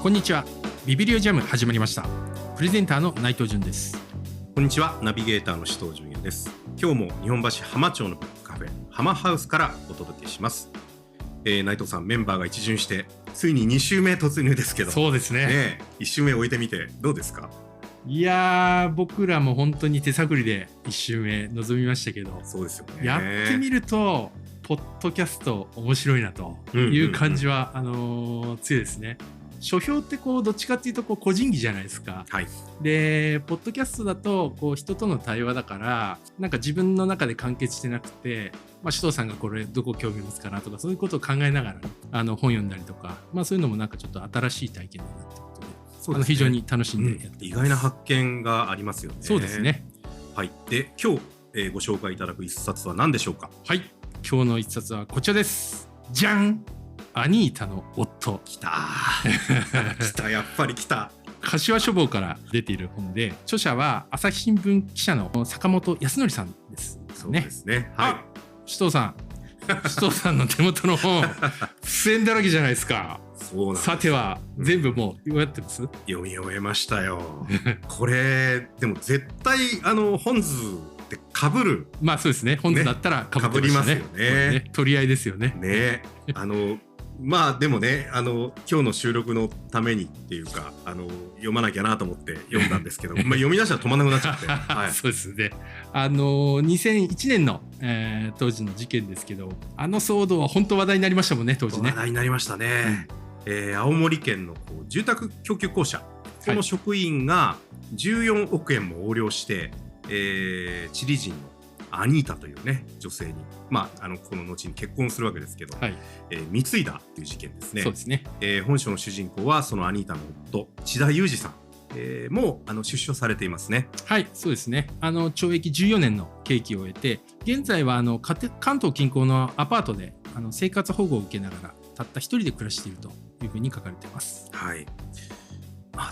こんにちは。ビビリオジャム始まりました。プレゼンターの内藤潤です。こんにちは。ナビゲーターの首藤潤也です。今日も日本橋浜町のブックカフェ浜ハウスからお届けします。内藤さん、メンバーが一巡してついに2週目突入ですけど、そうですね。1週目終えてみてどうですか？いやー、僕らも本当に手探りで1週目臨みましたけど、そうですよね。やってみるとポッドキャスト面白いなという感じは、強いですね。書評ってどっちかっていうと個人技じゃないですか。はい。でポッドキャストだと人との対話だからなんか自分の中で完結してなくて、首藤さんがこれどこ興味持つかなとかそういうことを考えながら本読んだりとか、そういうのもなんかちょっと新しい体験だなってことで、そうですね、非常に楽しんでやってます。意外な発見がありますよね。そうですね。はい。で今日、ご紹介いただく一冊は何でしょうか？はい。今日の一冊はこちらです。じゃん。アニータの夫。来た来た、やっぱり来た。柏書房から出ている本で、著者は朝日新聞記者の坂本康則さんです、ね。そうですね。はい。首藤さん首藤さんの手元の本付箋だらけじゃないですか。そうなんです。さては全部もう読み終わってます？読み終えましたよこれでも絶対本図で被る。そうですね。本図だったら被ってましたね。被りますよね。取り合いですよね。ね。でもね、今日の収録のためにっていうか読まなきゃなと思って読んだんですけど読み出したら止まんなくなっちゃって、はい、そうですね。2001年の、当時の事件ですけど、騒動は本当話題になりましたもんね、当時ね。話題になりましたね。青森県の住宅供給公社、この職員が14億円も横領して、チリ人のアニータというね女性に、この後に結婚するわけですけど、貢いだという事件ですね。そうですね。本書の主人公はそのアニータの夫千田裕二さん、も出所されていますね。はい、そうですね。懲役14年の刑期を終えて、現在は関東近郊のアパートで生活保護を受けながらたった一人で暮らしているというふうに書かれています。はい。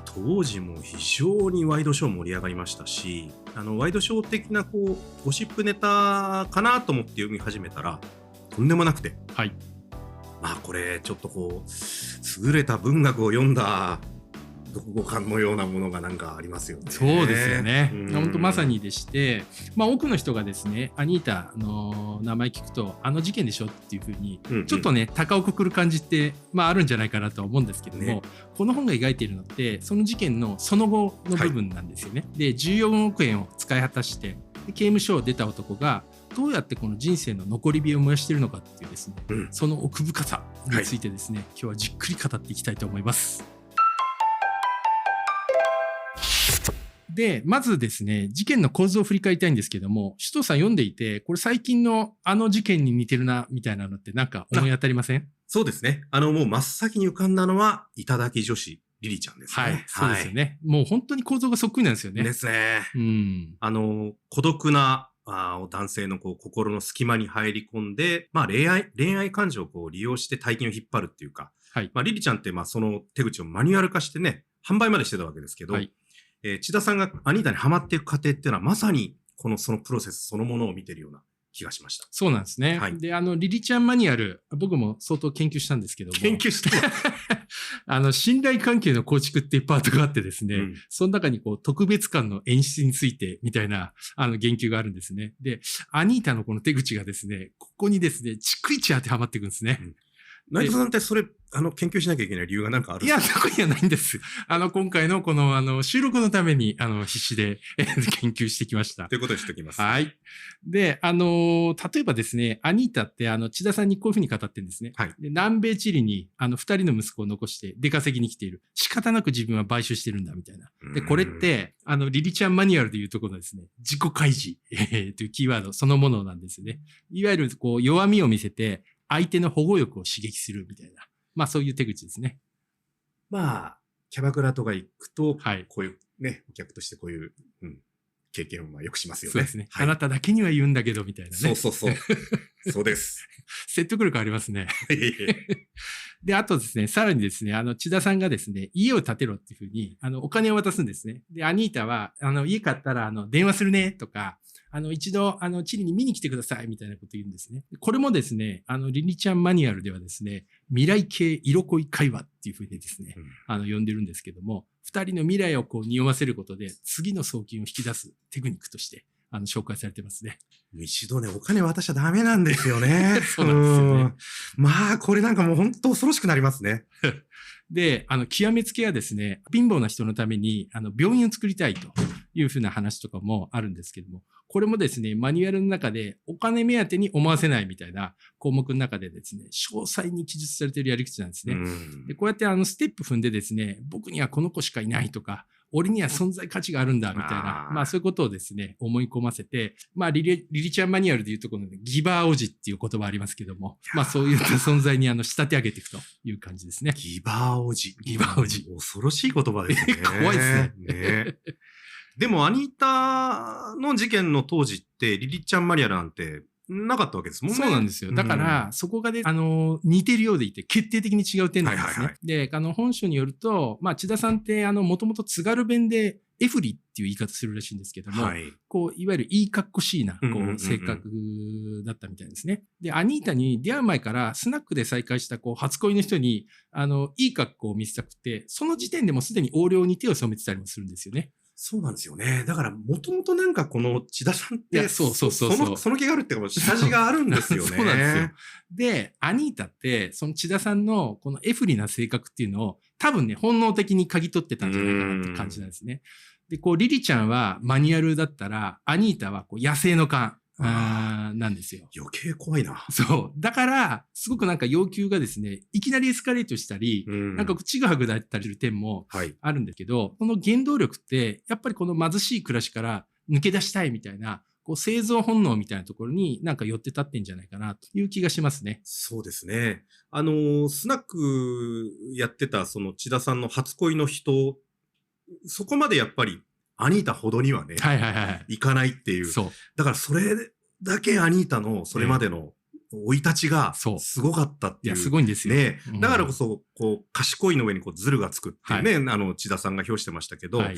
当時も非常にワイドショー盛り上がりましたし、ワイドショー的なゴシップネタかなと思って読み始めたらとんでもなくて、はい。これちょっと優れた文学を読んだ読後感のようなものがなんかありますよね。そうですよね。本当まさにでして、多くの人がですね、アニータの名前聞くと事件でしょっていうふうに、ちょっとね高をくくる感じってあるんじゃないかなとは思うんですけども、この本が描いているのってその事件のその後の部分なんですよね。で14億円を使い果たして刑務所を出た男がどうやってこの人生の残り火を燃やしているのかっていうですね、その奥深さについてですね、今日はじっくり語っていきたいと思います。でまずですね、事件の構図を振り返りたいんですけども、首藤さん読んでいてこれ最近の事件に似てるなみたいなのってなんか思い当たりません？そうですね。もう真っ先に浮かんだのは頂き女子リリちゃんですね。はい、そうですよね。もう本当に構造がそっくりなんですよね。ですね。孤独な男性の心の隙間に入り込んで、恋愛感情を利用して大金を引っ張るっていうか、リリちゃんってその手口をマニュアル化してね、販売までしてたわけですけど、千田さんがアニータにハマっていく過程っていうのはまさにそのプロセスそのものを見てるような気がしました。そうなんですね。でリリちゃんマニュアル、僕も相当研究したんですけども、信頼関係の構築っていうパートがあってですね、その中に特別感の演出についてみたいな言及があるんですね。でアニータのこの手口がですね、ここにですね逐一当てはまっていくんですね。内藤さんってそれ研究しなきゃいけない理由が何かあるんですか？いや、特にはないんです。今回のこの収録のために必死で研究してきました。ということにしておきます。はい。で、例えばですね、アニータって千田さんにこういうふうに語ってるんですね。で南米チリに2人の息子を残して出稼ぎに来ている。仕方なく自分は買収してるんだみたいな。で、これってリリちゃんマニュアルでいうところのですね、自己開示というキーワードそのものなんですよね。いわゆる弱みを見せて相手の保護欲を刺激するみたいな。そういう手口ですね。キャバクラとか行くと、こういうね、お客としてこういう、経験をまあよくしますよね。そうですね。はい、あなただけには言うんだけど、みたいなね。そうそうそう。そうです。説得力ありますね。で、あとですね、さらにですね、千田さんがですね、家を建てろっていうふうに、お金を渡すんですね。で、アニータは、家買ったら、電話するね、とか、一度、チリに見に来てください、みたいなこと言うんですね。これもですね、リリちゃんマニュアルではですね、未来系色恋会話っていうふうにですね、呼んでるんですけども、二人の未来をこう匂わせることで、次の送金を引き出すテクニックとして、紹介されてますね。一度ね、お金渡しちゃダメなんですよね。そうなんですよね。まあ、これなんかもう本当恐ろしくなりますね。で、極めつけはですね、貧乏な人のために、病院を作りたいというふうな話とかもあるんですけども、これもですね、マニュアルの中でお金目当てに思わせないみたいな項目の中でですね、詳細に記述されているやり口なんですね。で、こうやってステップ踏んでですね、僕にはこの子しかいないとか、俺には存在価値があるんだ、みたいな。まあそういうことをですね、思い込ませて、まあリリちゃんマニュアルでいうところのギバーおじっていう言葉ありますけども、まあそういった存在に仕立て上げていくという感じですね。ギバーおじ。ギバーおじ。恐ろしい言葉ですね。怖いですね。ねでもアニータの事件の当時ってリリちゃんマニュアルなんてなかったわけですもんね。そうなんですよ。だから、そこがで、似てるようでいて、決定的に違う点なんですね。で、本書によると、まあ、千田さんって、もともと津軽弁で、エフリっていう言い方するらしいんですけども、こう、いわゆるいいかっこしいな、こう、性格だったみたいですね。で、アニータに出会う前から、スナックで再会した、こう、初恋の人に、いい格好を見せたくて、その時点でもすでに横領に手を染めてたりもするんですよね。そうなんですよね。だから、もともとなんかこの千田さんって、その気があるっていうか、下地があるんですよね。そうなんですよ。で、アニータって、その千田さんのこのエフリな性格っていうのを、多分ね、本能的に嗅ぎ取ってたんじゃないかなって感じなんですね。で、こう、リリちゃんはマニュアルだったら、アニータはこう野生の勘。なんですよ。余計怖いな。そう。だから、すごくなんか要求がですね、いきなりエスカレートしたり、なんかちぐはぐだったりする点もあるんですけど、この原動力って、やっぱりこの貧しい暮らしから抜け出したいみたいな、こう生存本能みたいなところになんか寄って立ってんじゃないかなという気がしますね。そうですね。スナックやってたその千田さんの初恋の人、そこまでやっぱりアニータほどにはね、いかないっていう。そう。だからそれだけアニータのそれまでの生い立ちがすごかったっていう。いや、すごいんですよ。ね。だからこそ、こう、賢いの上にこうズルがつくっていうね、千田さんが表してましたけど、もう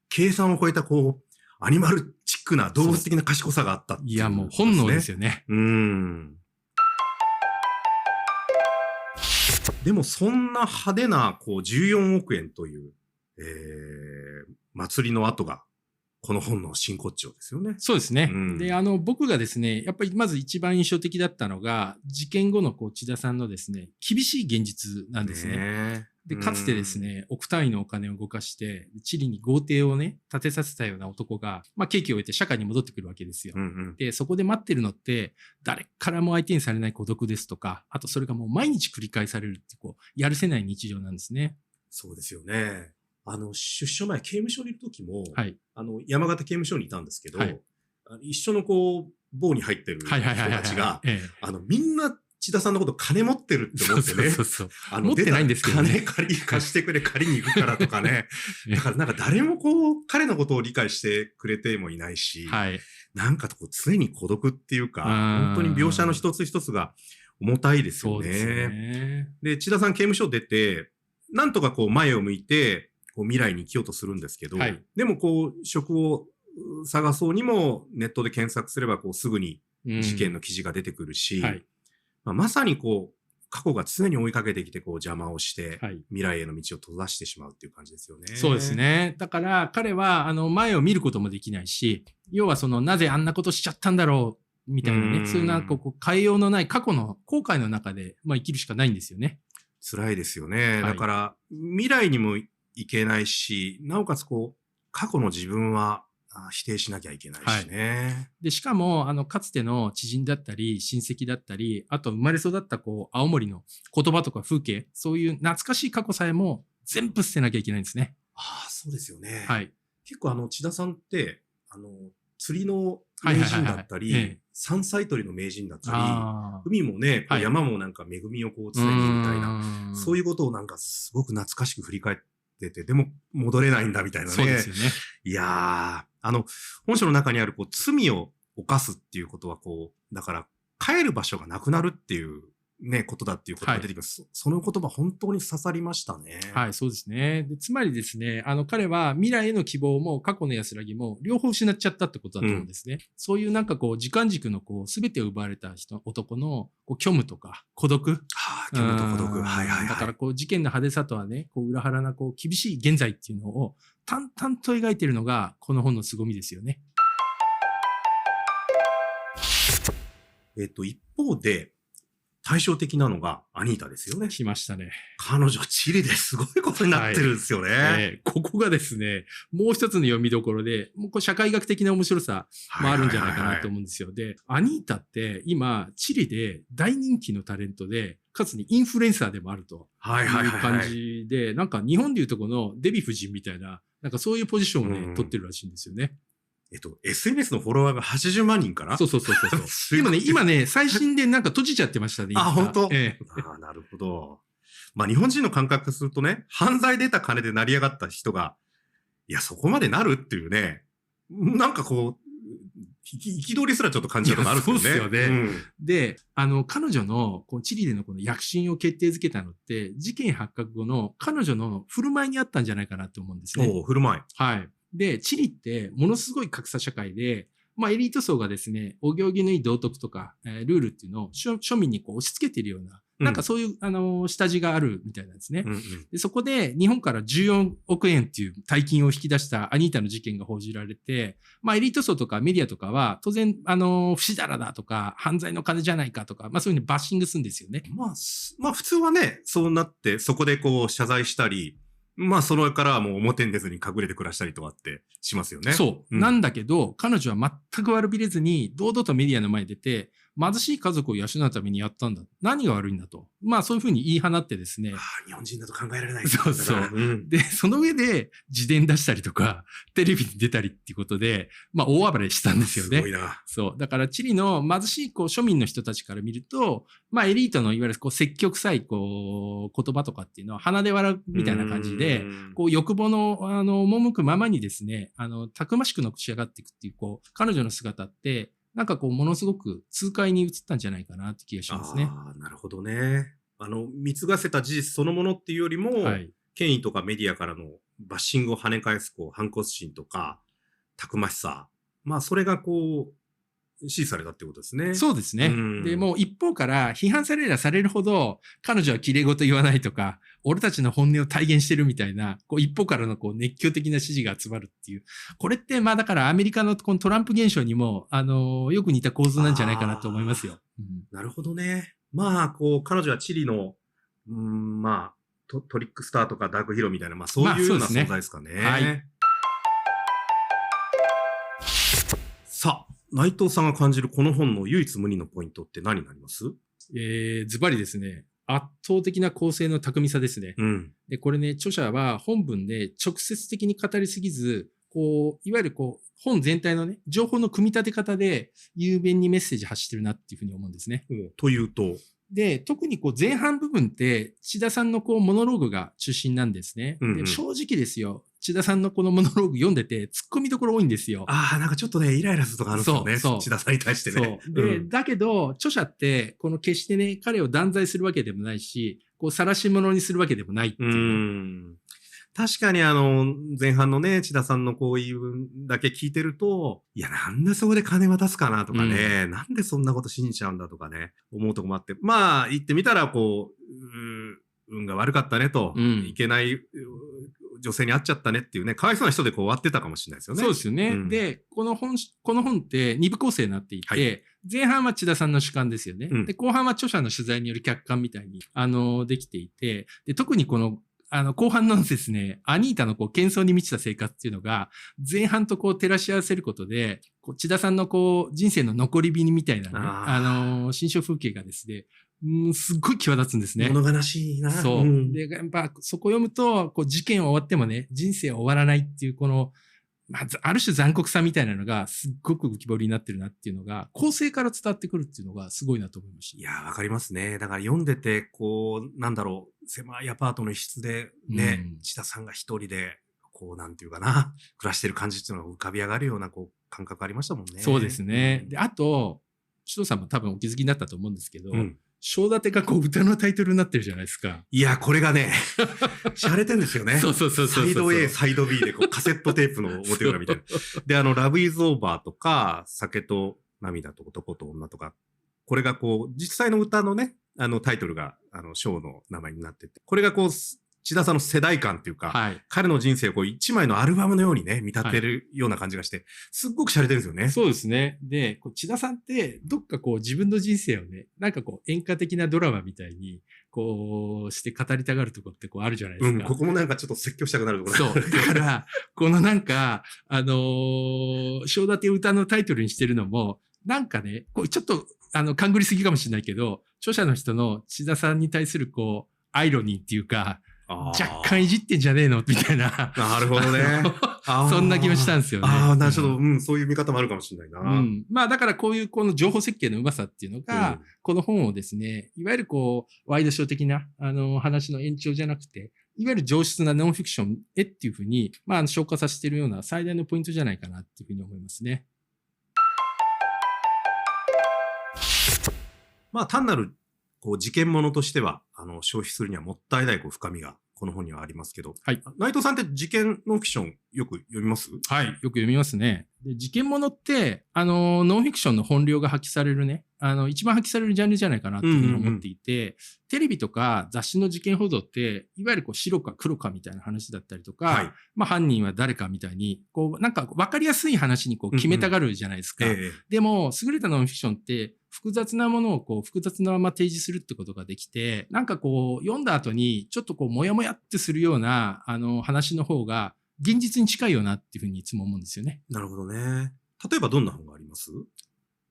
計算を超えたこう、アニマルチックな動物的な賢さがあったっていう、ね。いや、もう本能ですよね。でもそんな派手なこう14億円という、祭りの後が、この本の真骨頂ですよね。そうですね。で、僕がですね、やっぱりまず一番印象的だったのが、事件後のこう千田さんのですね、厳しい現実なんですね。で、かつてですね、億単位のお金を動かして、チリに豪邸をね、建てさせたような男が、まあ、刑期を終えて社会に戻ってくるわけですよ。で、そこで待ってるのって、誰からも相手にされない孤独ですとか、あとそれがもう毎日繰り返されるって、こう、やるせない日常なんですね。そうですよね。出所前、刑務所にいる時も、山形刑務所にいたんですけど、一緒のこう、棒に入ってる人たちが、みんな千田さんのこと金持ってるって思ってね。持ってないんですけどね。金貸してくれ、借りに行くからとかね。だからなんか誰もこう、彼のことを理解してくれてもいないし、なんかこう、常に孤独っていうか、本当に描写の一つ一つが重たいですよね。そうですね。で、千田さん刑務所出て、なんとかこう、前を向いて、こう未来に生きようとするんですけど、でもこう、職を探そうにもネットで検索すればこうすぐに事件の記事が出てくるし、まさにこう、過去が常に追いかけてきてこう邪魔をして、未来への道を閉ざしてしまうっていう感じですよね。そうですね。だから彼は前を見ることもできないし、要はそのなぜあんなことしちゃったんだろうみたいなね、そういうなんかこう変えようのない過去の後悔の中で、まあ、生きるしかないんですよね。辛いですよね。だから未来にもいけないし、なおかつこう、過去の自分は否定しなきゃいけないしね。で、しかも、かつての知人だったり、親戚だったり、あと生まれ育ったこう、青森の言葉とか風景、そういう懐かしい過去さえも全部捨てなきゃいけないんですね。そうですよね。結構千田さんって、釣りの名人だったり、山菜採りの名人だったり、海もね、山もなんか恵みをこう常にみたいな、そういうことをなんかすごく懐かしく振り返ってて、でも戻れないんだみたいなね。そうですよね。いや本書の中にある罪を犯すっていうことはだから帰る場所がなくなるっていうね、ことだっていうことが出てきます。はい、その言葉本当に刺さりましたね。はい、そうですね。でつまりですね、彼は未来への希望も過去の安らぎも両方失っちゃったってことだと思うんですね。そういう時間軸の全てを奪われた男の虚無とか孤独。はあ、虚無と孤独。はいはいはい。だから事件の派手さとはね、裏腹な厳しい現在っていうのを淡々と描いているのがこの本の凄みですよね。一方で、対照的なのがアニータですよね。来ましたね。彼女、チリですごいことになってるんですよね。はい、ここがですね、もう一つの読みどころで、もう社会学的な面白さもあるんじゃないかなと思うんですよ。で、アニータって今、チリで大人気のタレントで、かつにインフルエンサーでもあるという感じで、日本でいうとこのデヴィ夫人みたいな、そういうポジションをね、取ってるらしいんですよね。SNS のフォロワーが80万人かな。そう。でもね、今ね、最新で閉じちゃってましたね。本当？なるほど。日本人の感覚するとね、犯罪で得た金で成り上がった人が、いや、そこまでなるっていうね、憤りすらちょっと感じるのがあるんですよね。そうですよね。で、彼女の、チリでの躍進を決定づけたのって、事件発覚後の彼女の振る舞いにあったんじゃないかなと思うんですね。振る舞い。はい。で、チリってものすごい格差社会で、エリート層がですね、お行儀のいい道徳とか、ルールっていうのを庶民に押し付けているような、そういう、下地があるみたいなんですね。でそこで日本から14億円っていう大金を引き出したアニータの事件が報じられて、エリート層とかメディアとかは、当然、不死だらだとか、犯罪の金じゃないかとか、そういうふうにバッシングするんですよね。普通はね、そうなって、そこで謝罪したり、それからはもう表に出ずに隠れて暮らしたりとかってしますよね。そう。なんだけど、彼女は全く悪びれずに、堂々とメディアの前に出て、貧しい家族を養うためにやったんだ。何が悪いんだと。そういうふうに言い放ってですね。日本人だと考えられない。そう。で、その上で自伝出したりとか、テレビに出たりっていうことで、大暴れしたんですよね。すごいな。そう。だからチリの貧しい庶民の人たちから見ると、エリートのいわゆる積極臭い言葉とかっていうのは鼻で笑うみたいな感じで、欲望の赴くままにですね、たくましくのし上がっていくっていう、彼女の姿って、ものすごく痛快に映ったんじゃないかなって気がしますね。なるほどね。貢がせた事実そのものっていうよりも、権威とかメディアからのバッシングを跳ね返す、反骨心とか、たくましさ。それが支持されたってことですね。そうですね。で、もう一方から批判されればされるほど、彼女は綺麗事言わないとか、俺たちの本音を体現してるみたいな、一方からの熱狂的な支持が集まるっていう。これって、だからアメリカのこのトランプ現象にも、よく似た構図なんじゃないかなと思いますよ。なるほどね。彼女はチリの、トリックスターとかダークヒーローみたいな、そういうような存在ですかね。はい。さあ、内藤さんが感じるこの本の唯一無二のポイントって何になります？ズバリですね。圧倒的な構成の巧みさですね。で、これね、著者は本文で直接的に語りすぎず、いわゆる本全体のね、情報の組み立て方で雄弁にメッセージ発してるなっていうふうに思うんですね。というと？で、特に前半部分って千田さんのモノローグが中心なんですね。で正直ですよ。千田さんのこのモノローグ読んでて突っ込みどころ多いんですよ。ちょっとね、イライラするとかあるんですよね。千田さんに対してね。で、だけど、著者って、決してね、彼を断罪するわけでもないし、晒し者にするわけでもないっていう。確かに前半のね、千田さんのこういうだけ聞いてると、いや、なんでそこで金渡すかなとかね、なんでそんなこと信じちゃうんだとかね、思うとこもあって、言ってみたら、運が悪かったねと、いけない女性に会っちゃったねっていうね、かわいそうな人で終わってたかもしれないですよね。そうですよね。で、この本って2部構成になっていて、前半は千田さんの主観ですよね。で、後半は著者の取材による客観みたいに、できていて、で、特に後半のですね、アニータの喧騒に満ちた生活っていうのが、前半と照らし合わせることで、千田さんの人生の残り火みたいなね、新象風景がですね、すっごい際立つんですね。物悲しいな。そう。で、やっぱそこを読むと、事件は終わってもね、人生は終わらないっていうある種残酷さみたいなのがすっごく浮き彫りになってるなっていうのが、構成から伝わってくるっていうのがすごいなと思いました。いや、わかりますね。だから読んでて、狭いアパートの一室でね、千田さんが一人で、こうなんていうかな、暮らしてる感じっていうのが浮かび上がるようなこう感覚ありましたもんね。そうですね。で、あと、首藤さんも多分お気づきになったと思うんですけど、章立てがこう歌のタイトルになってるじゃないですか。いや、これがね、洒落てんですよね。そう。サイド A、サイド B でこうカセットテープの表裏みたいな。で、ラブイズオーバーとか、酒と涙と男と女とか、これがこう、実際の歌のね、タイトルが、章の名前になってて、これがこう、千田さんの世代感っていうか、彼の人生をこう一枚のアルバムのようにね、見立てるような感じがして、すっごく洒落てるんですよね。そうですね。で、千田さんってどっかこう自分の人生をね、なんかこう演歌的なドラマみたいに、こうして語りたがるとこってこうあるじゃないですか。ここもなんかちょっと説教したくなるところ。そう。だから、このなんか、章立て歌のタイトルにしてるのも、なんかね、こうちょっと、勘ぐりすぎかもしれないけど、著者の人の千田さんに対するこう、アイロニーっていうか、若干いじってんじゃねえのみたいな。なるほどね。そんな気もしたんですよね。なるほど。そういう見方もあるかもしれないな。まあだからこういうこの情報設計のうまさっていうのが、この本をですね、いわゆるこう、ワイドショー的な、話の延長じゃなくて、いわゆる上質なノンフィクションへっていうふうに、まあ消化させているような最大のポイントじゃないかなっていうふうに思いますね。まあ単なるこう事件ものとしては消費するにはもったいないこう深みがこの本にはありますけど、内藤さんって事件ノンフィクションよく読みます？はい、よく読みますね。で、事件ものってノンフィクションの本領が発揮されるね、一番発揮されるジャンルじゃないかなというふうに思っていて、テレビとか雑誌の事件報道って、いわゆるこう白か黒かみたいな話だったりとか、まあ犯人は誰かみたいに、こうなんか分かりやすい話にこう決めたがるじゃないですか。でも、優れたノンフィクションって、複雑なものをこう複雑なまま提示するってことができて、なんかこう読んだ後にちょっとこうモヤモヤってするような話の方が現実に近いよなっていうふうにいつも思うんですよね。なるほどね。例えばどんな本があります？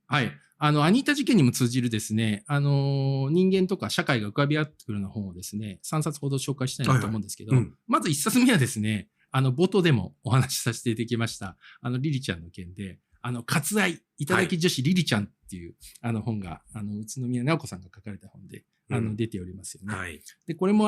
はい。アニータ事件にも通じるですね、人間とか社会が浮かび合ってくるような本をですね、3冊ほど紹介したいなと思うんですけど、まず1冊目はですね、冒頭でもお話しさせていただきました、リリちゃんの件で、割愛、いただき女子リリちゃんっていう、本が、宇都宮直子さんが書かれた本で、出ておりますよね。で、これも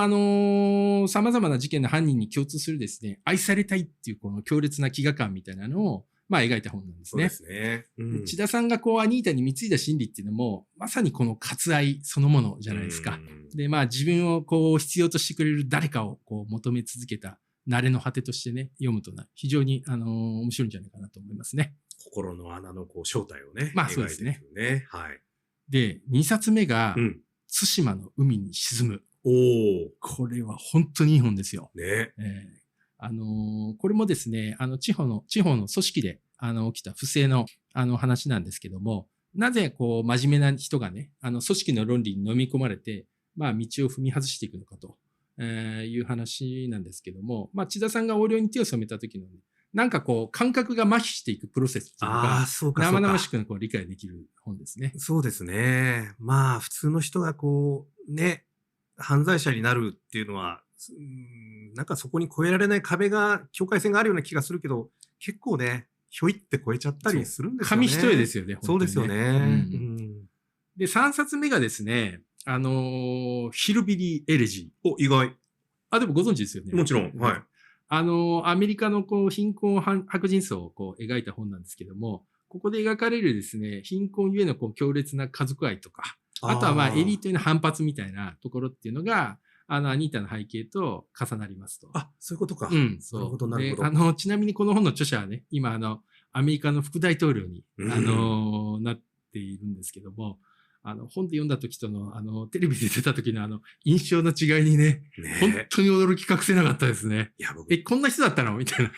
様々な事件の犯人に共通するですね、愛されたいっていうこの強烈な飢餓感みたいなのを、まあ描いた本なんですね。そうですね。千田さんがこうアニータに貢いだ心理っていうのも、まさにこの割愛そのものじゃないですか。で、まあ自分をこう必要としてくれる誰かをこう求め続けた慣れの果てとしてね、読むと非常に面白いんじゃないかなと思いますね。心の穴のこう正体をね。まあそうですね。はい。で、2冊目が、対馬の海に沈む。これは本当にいい本ですよ。ね。これもですね、地方の組織で、起きた不正の、話なんですけども、なぜ、こう、真面目な人がね、組織の論理に飲み込まれて、まあ、道を踏み外していくのかと、いう話なんですけども、まあ、千田さんが横領に手を染めた時の、ね、なんかこう、感覚が麻痺していくプロセスっていうのが、生々しくこう理解できる本ですね。そうですね。まあ、普通の人がこう、ね、犯罪者になるっていうのは、なんかそこに越えられない壁が、境界線があるような気がするけど、結構ね、ひょいって越えちゃったりするんですよね。紙一重ですよね。そうですよね。で、3冊目がですね、ヒルビリー・エレジー。意外。でもご存知ですよね。もちろん。はい。アメリカのこう貧困白人層をこう描いた本なんですけども、ここで描かれるですね、貧困ゆえのこう強烈な家族愛とか、あとはまあエリートへの反発みたいなところっていうのが、アニータの背景と重なりますと。そういうことか。そう。なるほど、なるほど。ちなみにこの本の著者はね、今アメリカの副大統領に、なっているんですけども、本で読んだ時との、テレビで出た時の印象の違いにね、本当に驚き隠せなかったですね。いや、僕。こんな人だったのみたいな。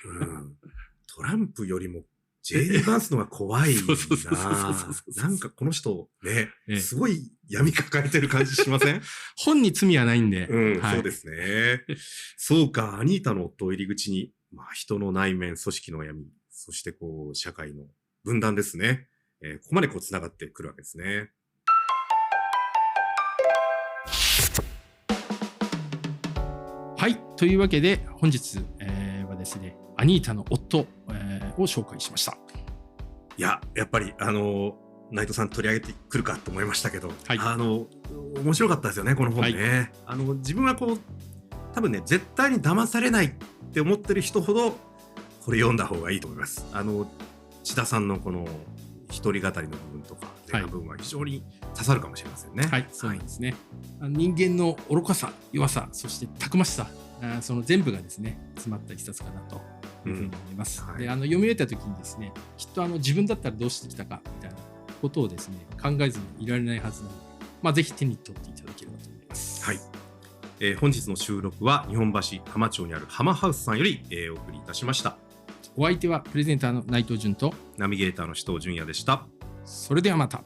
トランプよりも、J.D. バンスのが怖いな。なんかこの人、ね、すごい闇抱えてる感じしません？本に罪はないんで。そうですね。そうか、アニータの夫を入り口に、まあ人の内面、組織の闇、そしてこう、社会の分断ですね。ここまでこう繋がってくるわけですね。はい。というわけで、本日、はですね、アニータの夫、を紹介しました。いや、やっぱり、内藤さん取り上げてくるかと思いましたけど、面白かったですよね、この本ね。自分はこう、多分ね絶対に騙されないって思ってる人ほどこれ読んだ方がいいと思います。千田さんのこの一人語りの部分とか前半部分は非常に刺さるかもしれませんね。はい、そうですね。人間の愚かさ、弱さ、そしてたくましさ、その全部がですね詰まった一冊かなというふうに思います。で読み終えた時にですね、きっと自分だったらどうしてきたかみたいなことをですね考えずにいられないはずなので、ぜひ手に取っていただければと思います。はい。本日の収録は日本橋浜町にある浜ハウスさんより、お送りいたしました。お相手はプレゼンターの内藤潤とナビゲーターの首藤淳也でした。それではまた。